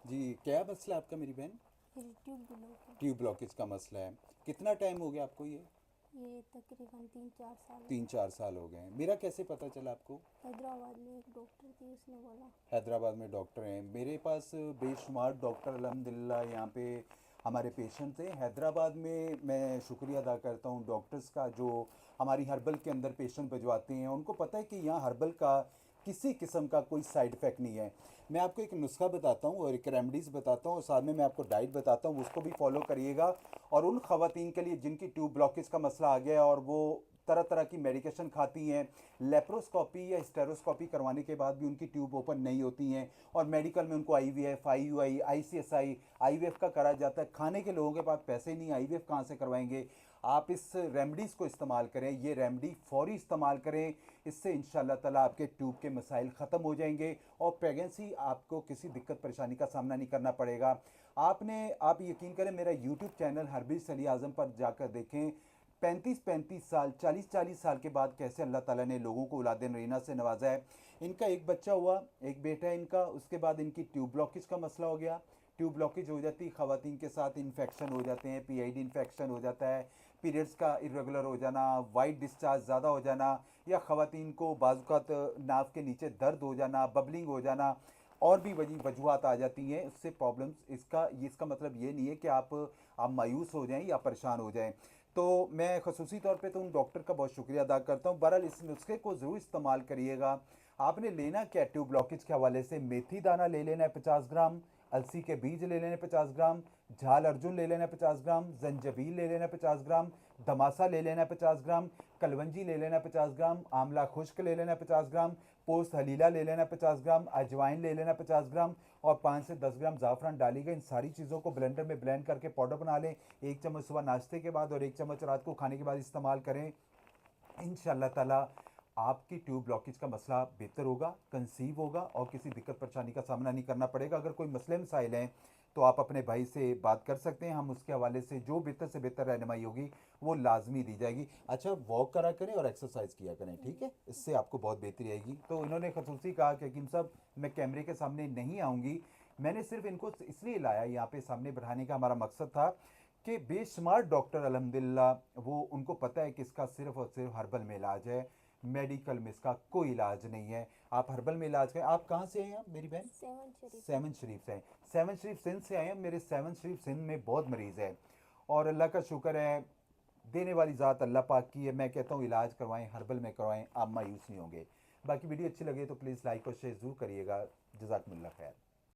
जी, क्या मसला आपका मेरी बहन? ट्यूब ब्लॉक है। ट्यूब ब्लॉकेज का मसला है। कितना टाइम हो गया आपको ये? ये तकरीबन 3-4 साल हो तीन गए। चार साल हो गए हैं। मेरा कैसे पता चला आपको? हैदराबाद में एक डॉक्टर थी, उसने बोला। हैदराबाद में डॉक्टर हैं मेरे पास, बेशुमार डॉक्टर अल्हम्दुलिल्लाह यहाँ पे हमारे पेशेंट थे हैदराबाद में। मैं शुक्रिया अदा करता हूँ डॉक्टर्स का जो हमारी हर्बल के अंदर पेशेंट भिजवाते हैं। उनको पता है कि यहाँ हर्बल का किसी किस्म का कोई साइड इफ़ेक्ट नहीं है। मैं आपको एक नुस्खा बताता हूँ और एक रेमडीज़ बताता हूँ और साथ में मैं आपको डाइट बताता हूँ, उसको भी फॉलो करिएगा। और उन ख़वातीन के लिए जिनकी ट्यूब ब्लॉकेज का मसला आ गया और वो तरह तरह की मेडिकेशन खाती हैं, लेप्रोस्कोपी या स्टेरोस्कोपी करवाने के बाद भी उनकी ट्यूब ओपन नहीं होती हैं, और मेडिकल में उनको आईवीएफ, आईयूआई, आईसीएसआई, आईवीएफ का करा जाता है। खाने के लोगों के पास पैसे नहीं, आईवीएफ कहाँ से करवाएंगे? आप इस रेमडीज़ को इस्तेमाल करें, ये रेमडी फौरी इस्तेमाल करें। इससे इंशाल्लाह ताला आपके ट्यूब के मसाइल ख़त्म हो जाएंगे और प्रेगनेंसी आपको किसी दिक्कत परेशानी का सामना नहीं करना पड़ेगा। आप यकीन करें, मेरा यूट्यूब चैनल हरबीज अली आज़म पर जाकर देखें। 35-35 साल, 40-40 साल के बाद कैसे अल्लाह ताला ने लोगों को औलाद नरीना से नवाजा है। इनका एक बच्चा हुआ, एक बेटा है इनका, उसके बाद इनकी ट्यूब ब्लॉकेज का मसला हो गया। ट्यूब ब्लॉकेज हो जाती, ख़वातीन के साथ इन्फेक्शन हो जाते हैं, पीआईडी इन्फेक्शन हो जाता है, पीरियड्स का इरेगुलर हो जाना, वाइट डिस्चार्ज ज़्यादा हो जाना, या ख़वातीन को बाज़ात नाव के नीचे दर्द हो जाना, बबलिंग हो जाना, और भी वजूहत आ जाती हैं उससे प्रॉब्लम्स। इसका मतलब ये नहीं है कि आप मायूस हो जाएं या परेशान हो जाएं। तो मैं खसूसी तौर पे तो उन डॉक्टर का बहुत शुक्रिया अदा करता हूँ। बहरहाल इस नुस्खे को ज़रूर इस्तेमाल करिएगा। आपने लेना क्या ट्यूब ब्लॉकेज के हवाले से? मेथी दाना ले लेना है 50 ग्राम, अलसी के बीज ले लेने 50 ग्राम, झाल अर्जुन ले लेना 50 ग्राम, जंजबील ले लेना 50 ग्राम, धमासा ले लेना 50 ग्राम, कलवंजी ले लेना 50 ग्राम, आंवला खुश्क ले लेना 50 ग्राम, पोस्त हलीला ले लेना 50 ग्राम, अजवाइन ले लेना 50 ग्राम, और 5 से 10 ग्राम ज़ाफ़रान डालिएगा। इन सारी चीज़ों को ब्लेंडर में ब्लेंड करके पाउडर बना लें। 1 चम्मच सुबह नाश्ते के बाद और 1 चम्मच रात को खाने के बाद इस्तेमाल करें। इंशाल्लाह ताला आपकी ट्यूब ब्लॉकेज का मसला बेहतर होगा, कंसीव होगा और किसी दिक्कत परेशानी का सामना नहीं करना पड़ेगा। अगर कोई मसले मसाइल हैं तो आप अपने भाई से बात कर सकते हैं, हम उसके हवाले से जो बेहतर से बेहतर रहनुमाई होगी वो लाजमी दी जाएगी। अच्छा, वॉक करा करें और एक्सरसाइज किया करें, ठीक है? इससे आपको बहुत बेहतरी आएगी। तो इन्होंने खसूसी कहा कि हकीम साहब, मैं कैमरे के सामने नहीं आऊँगी। मैंने सिर्फ इनको इसलिए लाया यहाँ पे सामने बढ़ाने का, हमारा मकसद था कि बेशुमार डॉक्टर अल्हम्दुलिल्लाह वो उनको पता है कि इसका सिर्फ और सिर्फ हर्बल में इलाज है, मेडिकल में इसका कोई इलाज नहीं है। आप हर्बल में इलाज करें। आप कहाँ से हैं आप मेरी बहन? सेवन शरीफ से। सेवन शरीफ से हैं। सेवन शरीफ सिंध से आए हैं। मेरे सेवन शरीफ सिंध में बहुत मरीज़ है और अल्लाह का शुक्र है, देने वाली ज़ात अल्लाह पाक की है। मैं कहता हूँ इलाज करवाएं, हर्बल में करवाएं, आप मायूस नहीं होंगे। बाकी वीडियो अच्छी लगे तो प्लीज़ लाइक और शेयर ज़रूर करिएगा। जज़ाकमुल्लाह खैर।